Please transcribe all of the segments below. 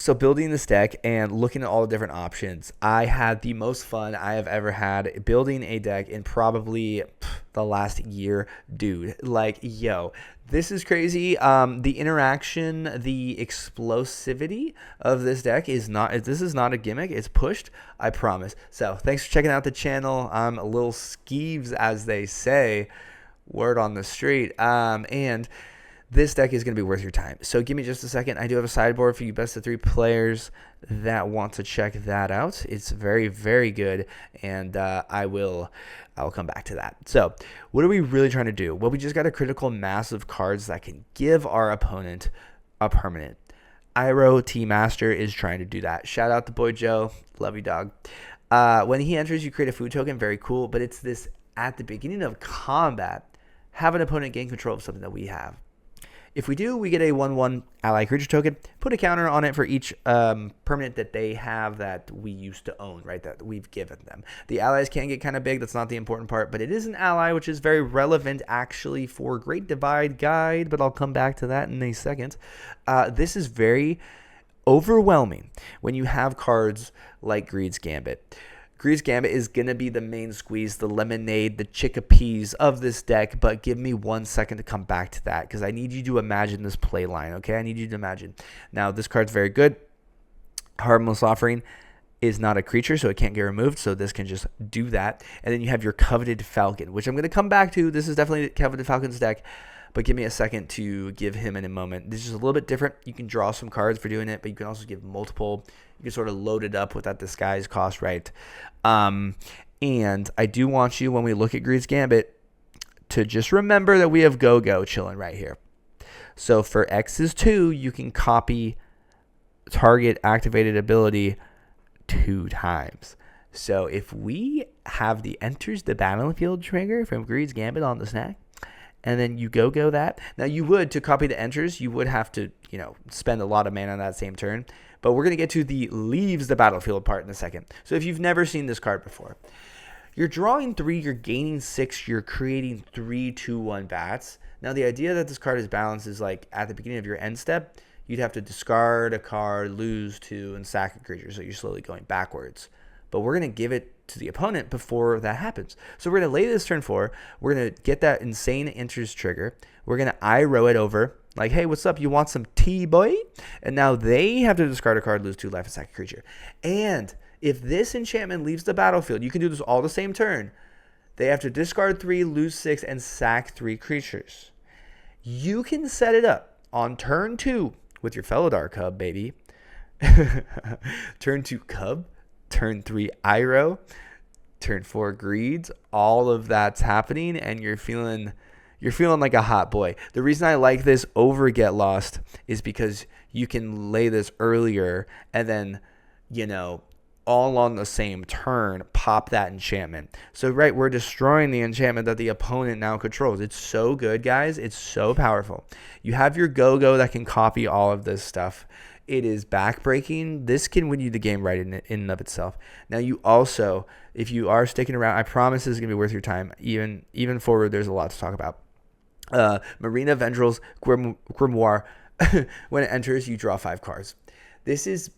So building this deck and looking at all the different options, I had the most fun I have ever had building a deck in probably the last year, dude. Like, yo, this is crazy. The interaction, the explosivity of this deck is not. This is not a gimmick. It's pushed. I promise. So thanks for checking out the channel. I'm a little skeeves, as they say. Word on the street. And this deck is going to be worth your time. So give me just a second. I do have a sideboard for you best of 3 players that want to check that out. It's very, very good, and I'll come back to that. So what are we really trying to do? Well, we just got a critical mass of cards that can give our opponent a permanent. Iroh T Master is trying to do that. Shout out to boy Joe. Love you, dog. When he enters, you create a food token. Very cool, but it's this at the beginning of combat, have an opponent gain control of something that we have. If we do, we get a 1/1 ally creature token, put a counter on it for each permanent that they have that we used to own, right, that we've given them. The allies can get kind of big. That's not the important part, but it is an ally, which is very relevant actually for Great Divide Guide, but I'll come back to that in a second. This is very overwhelming when you have cards like Greed's Gambit. Greed's Gambit is going to be the main squeeze, the lemonade, the chickpeas of this deck, but give me 1 second to come back to that because I need you to imagine this play line, okay? I need you to imagine. Now, this card's very good. Harmless Offering is not a creature, so it can't get removed, so this can just do that. And then you have your Coveted Falcon, which I'm going to come back to. This is definitely Coveted Falcon's deck, but give me a second to give him in a moment. This is a little bit different. You can draw some cards for doing it, but you can also give multiple. You can sort of load it up with that disguise cost, right? And I do want you, when we look at Greed's Gambit, to just remember that we have Gogo chilling right here. So for X is 2, you can copy target activated ability 2 times. So if we have the enters the battlefield trigger from Greed's Gambit on the snack, and then you Gogo that. Now you would, to copy the enters, you would have to, spend a lot of mana on that same turn. But we're going to get to the leaves the battlefield part in a second. So if you've never seen this card before, you're drawing 3, you're gaining 6, you're creating 3 2/1 bats. Now the idea that this card is balanced is like at the beginning of your end step, you'd have to discard a card, lose 2, and sack a creature. So you're slowly going backwards. But we're going to give it to the opponent before that happens. So we're going to lay this turn 4. We're going to get that insane enters trigger. We're going to Iroh it over. Like, hey, what's up? You want some tea, boy? And now they have to discard a card, lose 2 life, and sack a creature. And if this enchantment leaves the battlefield, you can do this all the same turn. They have to discard 3, lose 6, and sack 3 creatures. You can set it up on turn 2 with your Felidar Cub, baby. Turn 2 Cub. Turn 3 Iroh. Turn 4 Greeds. All of that's happening, and you're feeling like a hot boy. The reason I like this over Get Lost is because you can lay this earlier and then, all on the same turn, pop that enchantment. So, right, we're destroying the enchantment that the opponent now controls. It's so good, guys. It's so powerful. You have your Gogo that can copy all of this stuff. It is backbreaking. This can win you the game right in and of itself. Now, you also, if you are sticking around, I promise this is going to be worth your time. Even forward, there's a lot to talk about. Marina, Vendrell's Grimoire. When it enters, you draw 5 cards. This is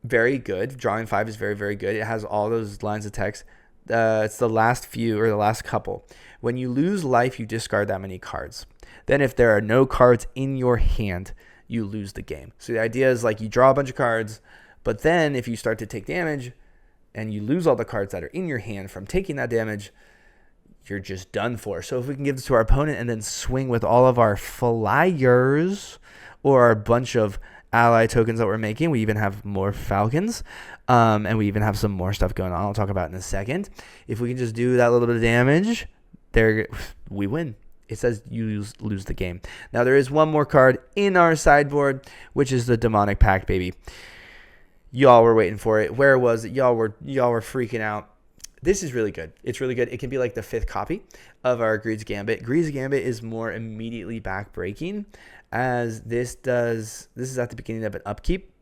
very good. Drawing 5 is very, very good. It has all those lines of text. It's the last few or the last couple. When you lose life, you discard that many cards. Then if there are no cards in your hand, you lose the game. So the idea is like you draw a bunch of cards, but then if you start to take damage and you lose all the cards that are in your hand from taking that damage, you're just done for. So if we can give this to our opponent and then swing with all of our flyers or a bunch of ally tokens that we're making, we even have more falcons, and we even have some more stuff going on I'll talk about in a second. If we can just do that little bit of damage, we win. It says you lose the game. Now there is one more card in our sideboard, which is the Demonic Pact, baby. Y'all were waiting for it. Where was it? Y'all were freaking out. This is really good. It's really good. It can be like the 5th copy of our Greed's Gambit. Greed's Gambit is more immediately backbreaking, as this is at the beginning of an upkeep.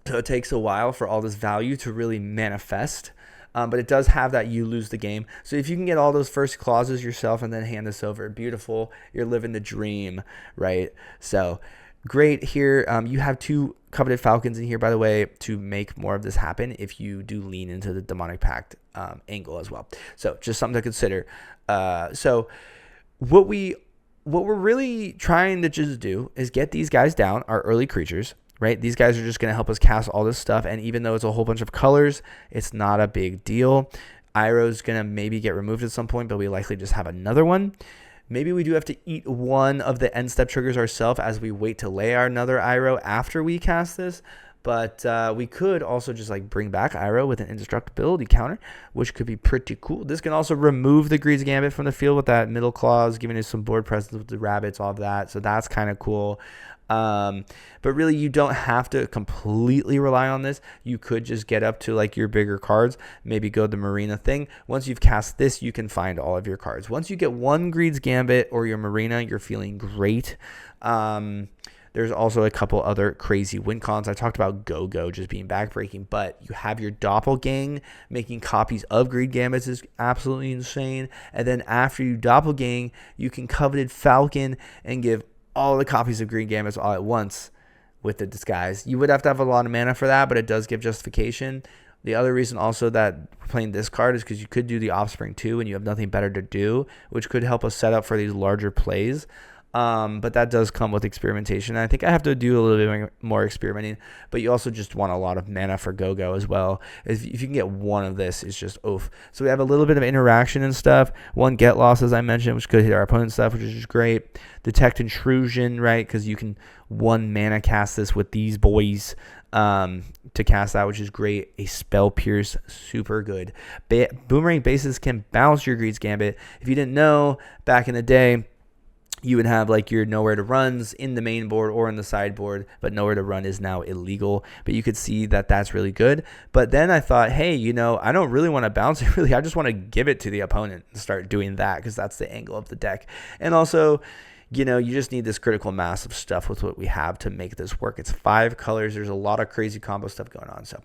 So it takes a while for all this value to really manifest. But it does have that you lose the game. So if you can get all those first clauses yourself and then hand this over, beautiful. You're living the dream, right? So great here. You have 2 Coveted Falcons in here, by the way, to make more of this happen if you do lean into the Demonic Pact angle as well. So just something to consider. So what we're really trying to just do is get these guys down, our early creatures, right? These guys are just going to help us cast all this stuff. And even though it's a whole bunch of colors, it's not a big deal. Iroh's going to maybe get removed at some point, but we likely just have another one. Maybe we do have to eat one of the end step triggers ourselves as we wait to lay our another Iroh after we cast this. But we could also just like bring back Iroh with an indestructibility counter, which could be pretty cool. This can also remove the Greed's Gambit from the field with that middle clause, giving us some board presence with the rabbits, all of that. So that's kind of cool. But really, you don't have to completely rely on this. You could just get up to like your bigger cards, maybe go the Marina thing. Once you've cast this, you can find all of your cards. Once you get one Greed's Gambit or your Marina, you're feeling great. There's also a couple other crazy win cons. I talked about Gogo just being backbreaking, but you have your Doppelgang. Making copies of Greed Gambits is absolutely insane. And then after you Doppelgang, you can Coveted Falcon and give all the copies of Greed Gambits all at once with the disguise. You would have to have a lot of mana for that, but it does give justification. The other reason also that we're playing this card is because you could do the Offspring too, and you have nothing better to do, which could help us set up for these larger plays. But that does come with experimentation. I think I have to do a little bit more experimenting, but you also just want a lot of mana for Gogo as well. If you can get one of this, it's just oof. So we have a little bit of interaction and stuff. One get loss, as I mentioned, which could hit our opponent's stuff, which is just great. Detect Intrusion, right? Because you can 1 mana cast this with these boys to cast that, which is great. A Spell Pierce, super good. Boomerang bases can bounce your Greed's Gambit. If you didn't know, back in the day, you would have like your nowhere to runs in the main board or in the sideboard, but nowhere to run is now illegal. But you could see that that's really good. But then I thought, hey, I don't really want to bounce it really. I just want to give it to the opponent and start doing that because that's the angle of the deck. And also, you just need this critical mass of stuff with what we have to make this work. It's 5 colors. There's a lot of crazy combo stuff going on. So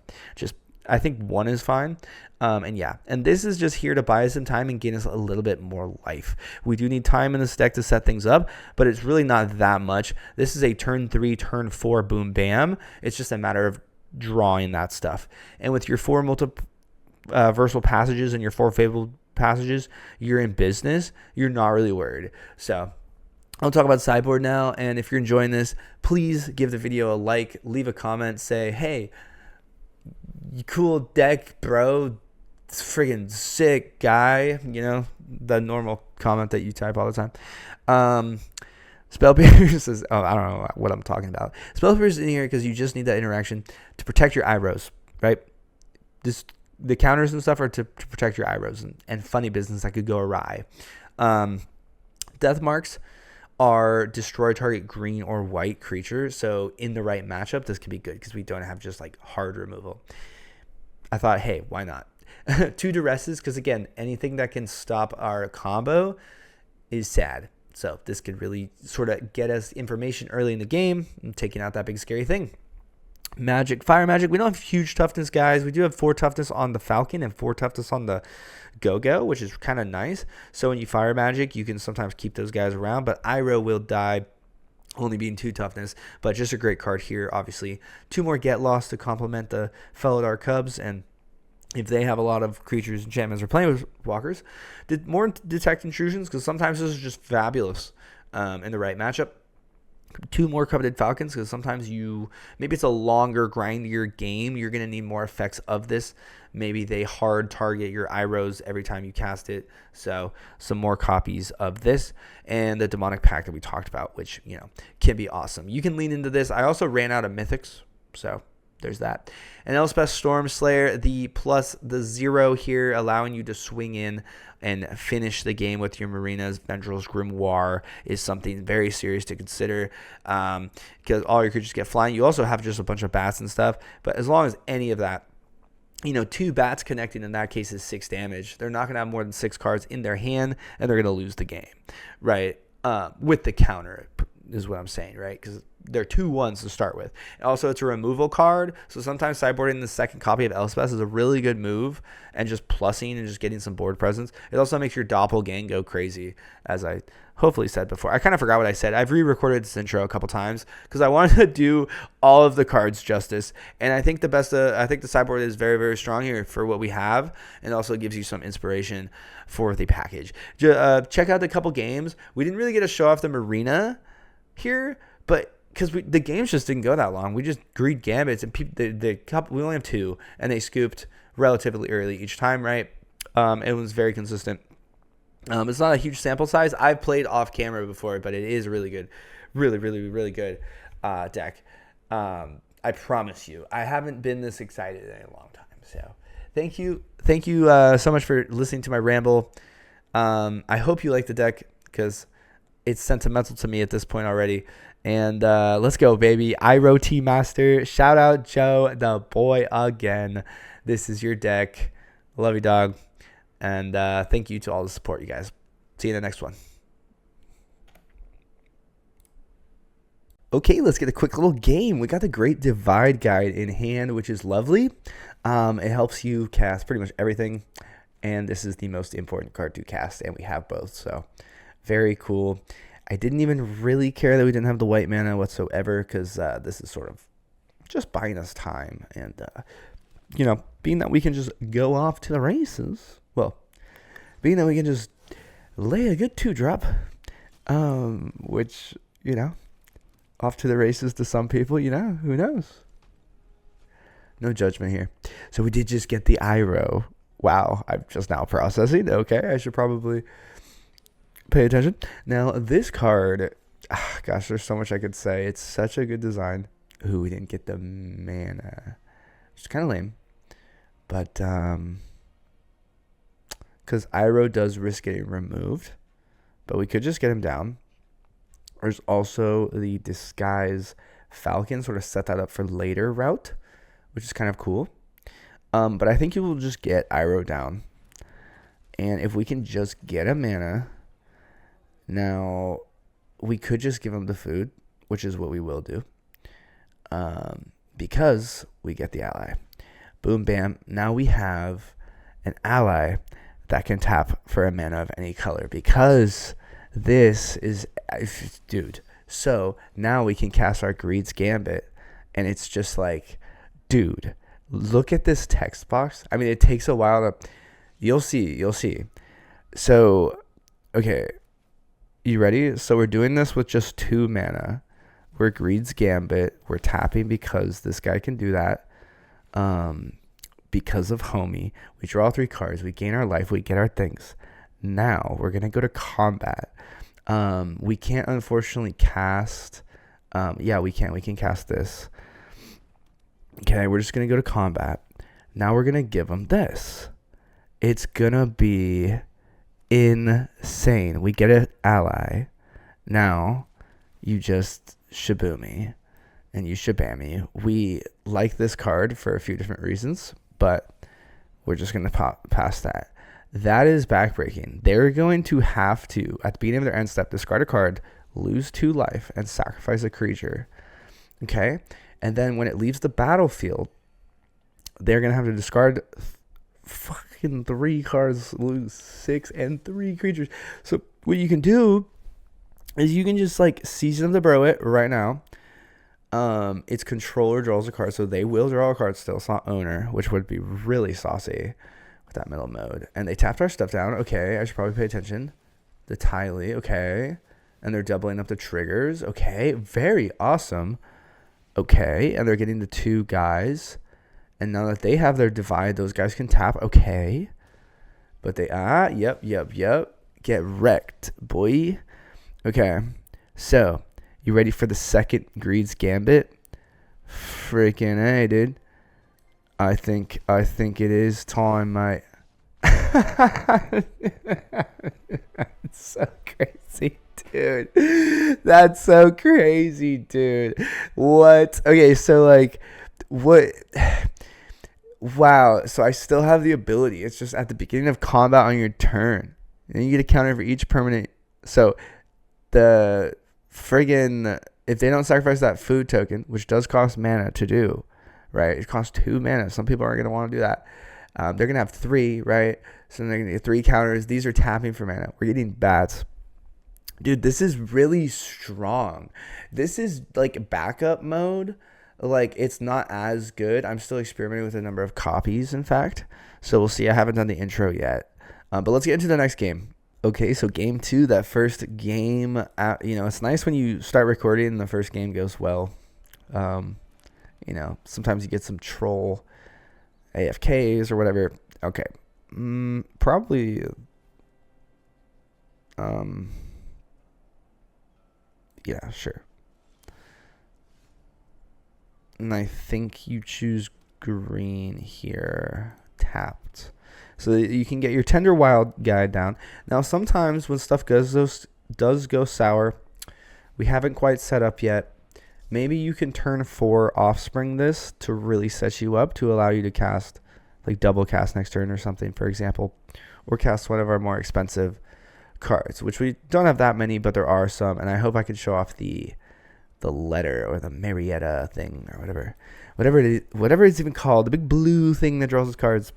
I think 1 is fine. And this is just here to buy us some time and gain us a little bit more life. We do need time in this deck to set things up, but it's really not that much. This is a turn 3, turn 4, boom, bam. It's just a matter of drawing that stuff. And with your 4 Multiversal Passages and your 4 Fabled Passages, you're in business. You're not really worried. So I'll talk about sideboard now. And if you're enjoying this, please give the video a like, leave a comment, say, hey, you cool deck, bro. It's friggin' sick guy. The normal comment that you type all the time. Spell Pierce is, I don't know what I'm talking about. Spell Pierce is in here because you just need that interaction to protect your Irohs, right? The counters and stuff are to protect your Irohs and funny business that could go awry. Death Marks are destroy target green or white creature. So in the right matchup, this could be good because we don't have just like hard removal. I thought, hey, why not? 2 Duresses, because again, anything that can stop our combo is sad. So this could really sort of get us information early in the game and taking out that big scary thing. Fire magic. We don't have huge toughness, guys. We do have 4 toughness on the Falcon and 4 toughness on the Gogo, which is kind of nice. So when you fire magic, you can sometimes keep those guys around, but Iroh will die, only being 2 toughness, but just a great card here. Obviously, 2 more get lost to complement the Felidar Cubs, and if they have a lot of creatures, enchantments, or playing walkers, did more Detect Intrusions, because sometimes this is just fabulous in the right matchup. 2 more Coveted Falcons, because sometimes maybe it's a longer, grindier game. You're going to need more effects of this. Maybe they hard target your Irohs every time you cast it. So some more copies of this. And the Demonic Pact that we talked about, which, can be awesome. You can lean into this. I also ran out of Mythics, so there's that. And Elspeth Storm Slayer, the plus the 0 here, allowing you to swing in and finish the game with your Marinas. Vendrell's Grimoire is something very serious to consider because all your creatures get flying. You also have just a bunch of bats and stuff, but as long as any of that, 2 bats connecting in that case is 6 damage. They're not going to have more than 6 cards in their hand, and they're going to lose the game, right? With the counter is what I'm saying, right? Because they're 2/1s to start with. Also, it's a removal card, so sometimes sideboarding the second copy of Elspeth is a really good move, and just plussing and just getting some board presence. It also makes your Doppelgang go crazy, as I hopefully said before. I kind of forgot what I said. I've re-recorded this intro a couple times because I wanted to do all of the cards justice. And I think I think the sideboard is very, very strong here for what we have, and also gives you some inspiration for the package. Check out the couple games. We didn't really get to show off the Marina here, but because the games just didn't go that long. We just greed Gambits, and we only have 2, and they scooped relatively early each time, right? It was very consistent. It's not a huge sample size. I've played off camera before, but it is really good. Really, really, really good deck. I promise you. I haven't been this excited in a long time. So thank you. Thank you so much for listening to my ramble. I hope you like the deck because it's sentimental to me at this point already. And let's go, baby. Iroh T Master. Shout out Joe, the boy, again. This is your deck. Love you, dog. And thank you to all the support, you guys. See you in the next one. Okay, let's get a quick little game. We got the Great Divide Guide in hand, which is lovely. It helps you cast pretty much everything. And this is the most important card to cast, and we have both. So very cool. I didn't even really care that we didn't have the white mana whatsoever, because this is sort of just buying us time. And, being that we can just go off to the races. Well, being that we can just lay a good 2-drop, which, off to the races to some people, who knows? No judgment here. So we did just get the Iroh. Wow, I'm just now processing. Okay, I should probably pay attention. Now, this card, gosh, there's so much I could say. It's such a good design. Ooh, we didn't get the mana. It's kind of lame. But, because Iroh does risk getting removed, but we could just get him down. There's also the Disguise Falcon, sort of set that up for later route, which is kind of cool. But I think you will just get Iroh down. And if we can just get a mana, now we could just give him the food, which is what we will do, because we get the ally. Boom, bam. Now we have an ally that can tap for a mana of any color, because this is, dude. So now we can cast our Greed's Gambit, and it's just like, dude, look at this text box. I mean, it takes a while to, you'll see. So, okay, you ready? So we're doing this with just 2 mana. We're Greed's Gambit. We're tapping because this guy can do that. Because of Homie, we draw 3 cards, we gain our life, we get our things. Now we're gonna go to combat. We can't unfortunately cast. Yeah, we can cast this. Okay, we're just gonna go to combat. Now we're gonna give them this. It's gonna be insane. We get an ally. Now you just Shaboomy and you Shabammy. We like this card for a few different reasons, but we're just going to pass that. That is backbreaking. They're going to have to, at the beginning of their end step, discard a card, lose 2 life, and sacrifice a creature. Okay? And then when it leaves the battlefield, they're going to have to discard fucking 3 cards, lose 6 and 3 creatures. So what you can do is you can just Season of the Burrow it right now. Its controller draws a card, so they will draw a card still. It's not owner, which would be really saucy with that middle mode. And they tapped our stuff down. Okay, I should probably pay attention. The Tiley, okay. And they're doubling up the triggers. Okay, very awesome. Okay, and they're getting the 2 guys. And now that they have their divide, those guys can tap. Okay. But they, yep. Get wrecked, boy. Okay, so you ready for the second Greed's Gambit? Freaking A, dude. I think it is time, mate. It's so crazy, dude. That's so crazy, dude. What? Okay, so what? Wow. So I still have the ability. It's just at the beginning of combat on your turn. And you get a counter for each permanent. So the friggin', if they don't sacrifice that food token, which does cost mana to do, right? It costs 2 mana. Some people aren't going to want to do that. They're going to have 3, right? So they're going to get 3 counters. These are tapping for mana. We're getting bats. Dude, this is really strong. This is like backup mode. Like, it's not as good. I'm still experimenting with a number of copies, in fact. So we'll see. I haven't done the intro yet. But let's get into the next game. Okay, so game 2, that first game, it's nice when you start recording and the first game goes well. Sometimes you get some troll AFKs or whatever. Okay. Probably, yeah, sure. And I think you choose green here, tapped. So that you can get your Tender Wildguide down. Now, sometimes when stuff does go sour, we haven't quite set up yet. Maybe you can turn 4 Offspring this to really set you up to allow you to cast, like double cast next turn or something, for example. Or cast one of our more expensive cards, which we don't have that many, but there are some. And I hope I can show off the letter or the Marietta thing or whatever it's even called. The big blue thing that draws us cards.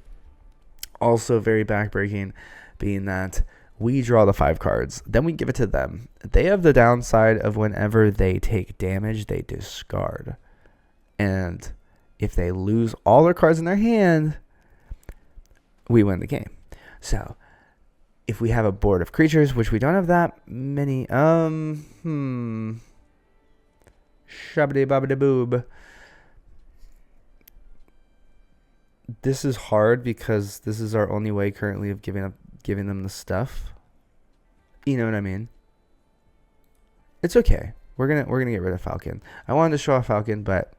Also very backbreaking, being that we draw the 5 cards, then we give it to them. They have the downside of whenever they take damage, they discard. And if they lose all their cards in their hand, we win the game. So if we have a board of creatures, which we don't have that many, shabby babby boob. This is hard because this is our only way currently of giving them the stuff. You know what I mean? It's okay. We're gonna get rid of Falcon. I wanted to show off Falcon, but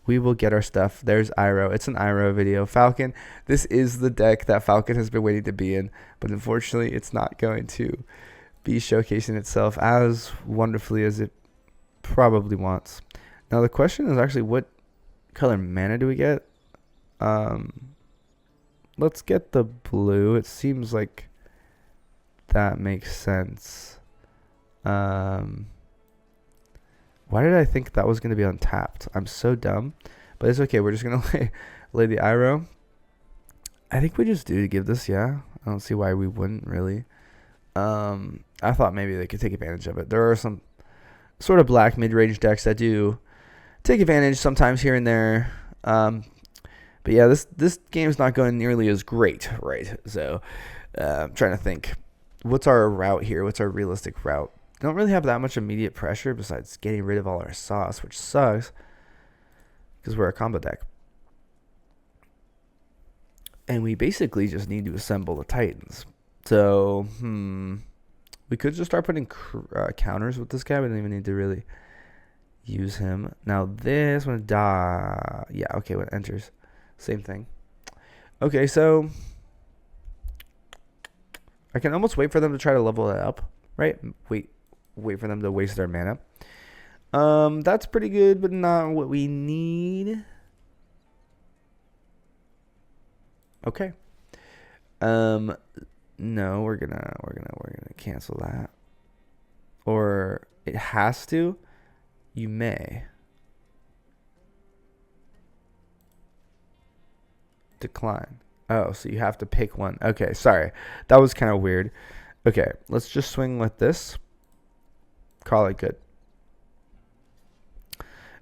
we will get our stuff. There's Iroh. It's an Iroh video. Falcon. This is the deck that Falcon has been waiting to be in, but unfortunately, it's not going to be showcasing itself as wonderfully as it probably wants. Now the question is actually, what color mana do we get? Let's get the blue. It seems like that makes sense. Why did I think that was going to be untapped? I'm so dumb, but it's okay. We're just going to lay the Iroh. I think we just do to give this, yeah. I don't see why we wouldn't really. I thought maybe they could take advantage of it. There are some sort of black mid-range decks that do take advantage sometimes here and there. But yeah, this game's not going nearly as great, right? So I'm trying to think. What's our route here? What's our realistic route? Don't really have that much immediate pressure besides getting rid of all our sauce, which sucks because we're a combo deck. And we basically just need to assemble the Titans. So, we could just start putting counters with this guy. We don't even need to really use him. Now this one, yeah, okay, when it enters. Same thing. Okay, so I can almost wait for them to try to level it up, right? Wait for them to waste their mana. That's pretty good, but not what we need. Okay. No, we're gonna cancel that. Or it has to. You may. Decline. Oh, so you have to pick one. Okay, sorry. That was kind of weird. Okay, let's just swing with this. Call it good.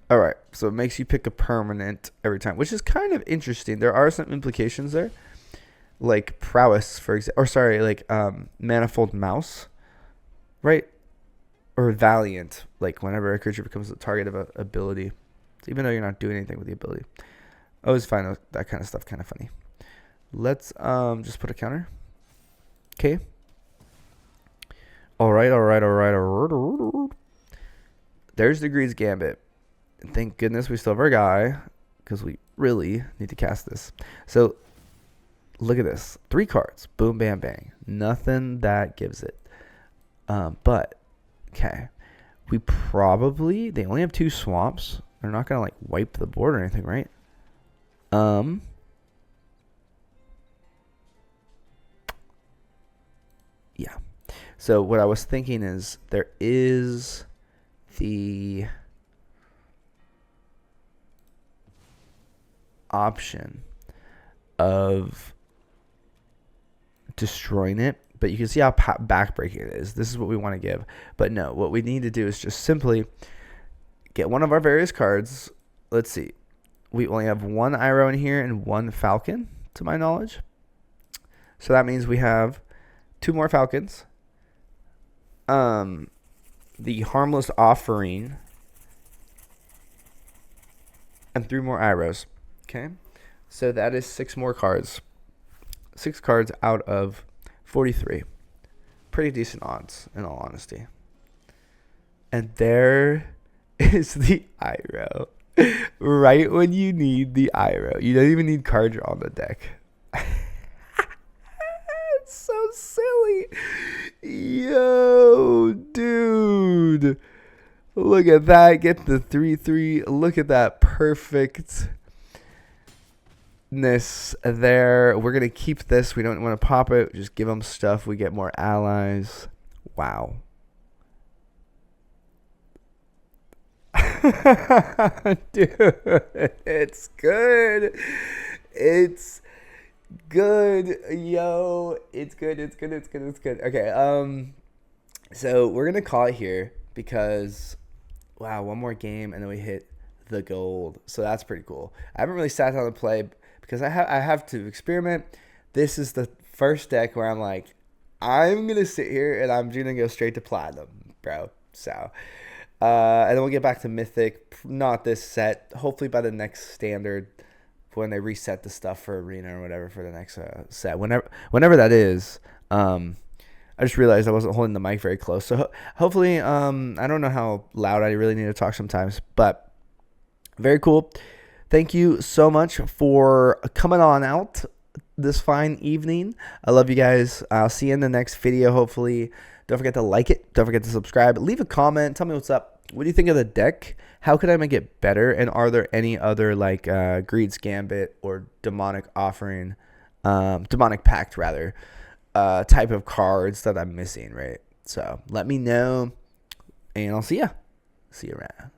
All right, so it makes you pick a permanent every time, which is kind of interesting. There are some implications there, like prowess, for example, or sorry, like manifold mouse, right? Or valiant, like whenever a creature becomes the target of an ability, even though you're not doing anything with the ability. I always find that kind of stuff kind of funny. Let's just put a counter. Okay. All right. There's the Greed's Gambit. Thank goodness we still have our guy, because we really need to cast this. So look at this. 3 cards. Boom, bam, bang. Nothing that gives it. But, okay. They only have 2 swamps. They're not going to like wipe the board or anything, right? Yeah. So what I was thinking is there is the option of destroying it but you can see how backbreaking it is. This is what we want to give. But no, what we need to do is just simply get one of our various cards. Let's see. We only have one Iroh in here and one Falcon, to my knowledge. So that means we have 2 more Falcons. The Harmless Offering. And 3 more Irohs. Okay? So that is 6 more cards. 6 cards out of 43. Pretty decent odds, in all honesty. And there is the Iroh. Right when you need the Iroh. You don't even need card draw on the deck. It's so silly. Yo, dude. Look at that. Get the 3/3. Look at that perfectness there. We're going to keep this. We don't want to pop it. Just give them stuff. We get more allies. Wow. Dude, it's good. It's good. Yo, it's good. It's good. It's good. It's good. Okay. So we're going to call it here because, wow, one more game and then we hit the gold. So that's pretty cool. I haven't really sat down to play because I have to experiment. This is the first deck where I'm like, I'm going to sit here and I'm going to go straight to platinum, bro. So, and then we'll get back to Mythic. Not this set. Hopefully by the next standard when they reset the stuff for Arena or whatever for the next set. Whenever that is. I just realized I wasn't holding the mic very close. So hopefully, I don't know how loud I really need to talk sometimes. But very cool. Thank you so much for coming on out this fine evening. I love you guys. I'll see you in the next video, hopefully. Don't forget to like it. Don't forget to subscribe. Leave a comment. Tell me what's up. What do you think of the deck? How could I make it better? And are there any other like Greed's Gambit or Demonic Offering, Demonic Pact rather, type of cards that I'm missing, right? So let me know, and I'll see ya. See you around.